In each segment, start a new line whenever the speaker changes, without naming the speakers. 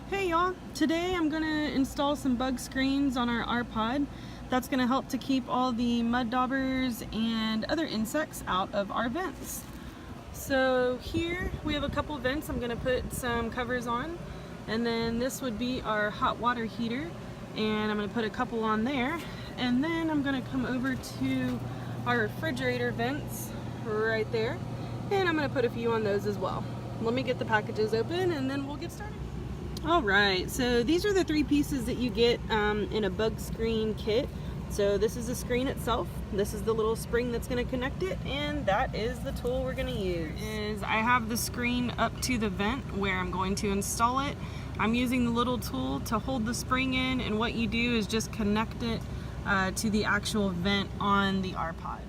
Hey y'all, today I'm going to install some bug screens on our R-Pod. That's going to help to keep all the mud daubers and other insects out of our vents. So here we have a couple vents I'm going to put some covers on, and then this would be our hot water heater, and I'm going to put a couple on there, and then I'm going to come over to our refrigerator vents right there, and I'm going to put a few on those as well. Let me get the packages open and then we'll get started. Alright, so these are the three pieces that you get in a bug screen kit. So this is the screen itself, this is the little spring that's going to connect it, and that is the tool we're going to use. I have the screen up to the vent where I'm going to install it. I'm using the little tool to hold the spring in, and what you do is just connect it to the actual vent on the R-Pod.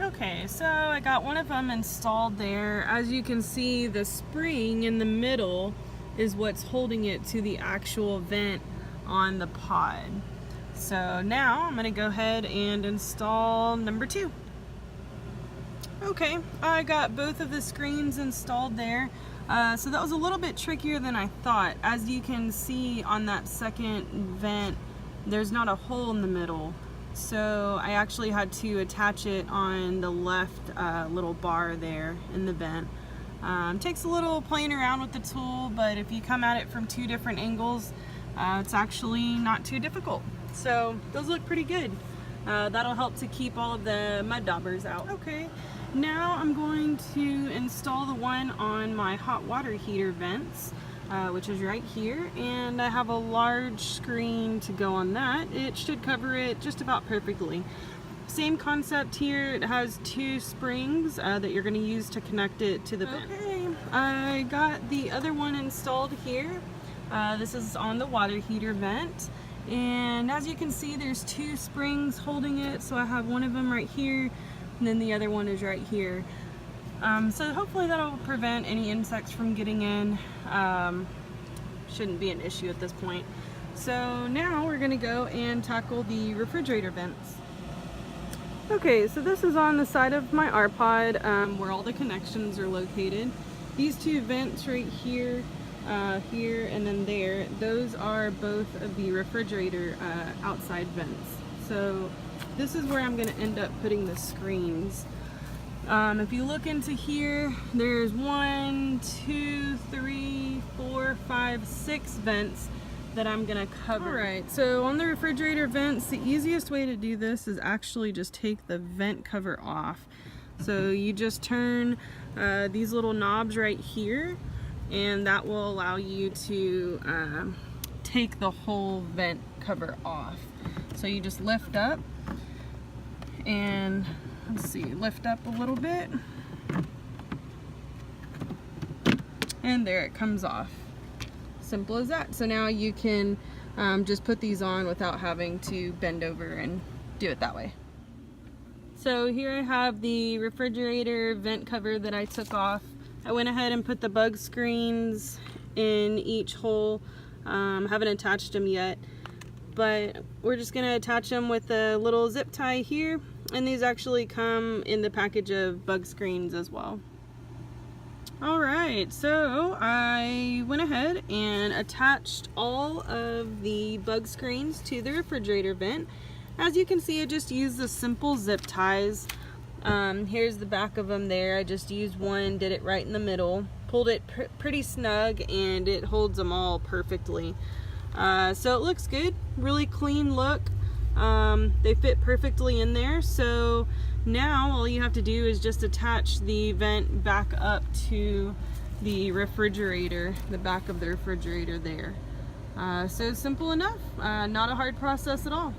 Okay, so I got one of them installed there. As you can see, the spring in the middle is what's holding it to the actual vent on the pod. So now I'm gonna go ahead and install number 2. Okay, I got both of the screens installed there. So that was a little bit trickier than I thought. As you can see on that second vent, there's not a hole in the middle. So I actually had to attach it on the left little bar there in the vent. Takes a little playing around with the tool, but if you come at it from 2 different angles, it's actually not too difficult. So those look pretty good. That'll help to keep all of the mud daubers out. Okay, now I'm going to install the one on my hot water heater vents, which is right here, and I have a large screen to go on that. It should cover it just about perfectly. Same concept here. It has 2 springs that you're going to use to connect it to the vent. Okay, I got the other one installed here. This is on the water heater vent, and as you can see, there's 2 springs holding it. So I have one of them right here, and then the other one is right here. So hopefully that'll prevent any insects from getting in. Shouldn't be an issue at this point. So now we're going to go and tackle the refrigerator vents. Okay, so this is on the side of my R-Pod where all the connections are located. These 2 vents right here, here and then there, those are both of the refrigerator outside vents. So this is where I'm going to end up putting the screens. If you look into here, there's 1, 2, 3, 4, 5, 6 vents that I'm gonna cover. Alright, so on the refrigerator vents, the easiest way to do this is actually just take the vent cover off. So you just turn these little knobs right here, and that will allow you to take the whole vent cover off. So you just lift up, and let's see, lift up a little bit, and there it comes off. Simple as that. So now you can just put these on without having to bend over and do it that way. So here I have the refrigerator vent cover that I took off. I went ahead and put the bug screens in each hole. Haven't attached them yet, but we're just going to attach them with a little zip tie here, and these actually come in the package of bug screens as well. Alright, so I went ahead and attached all of the bug screens to the refrigerator vent. As you can see, I just used the simple zip ties. Here's the back of them there. I just used one, did it right in the middle, pulled it pretty snug, and it holds them all perfectly. So it looks good, really clean look. They fit perfectly in there, so now all you have to do is just attach the vent back up to the refrigerator, the back of the refrigerator there. So simple enough, not a hard process at all.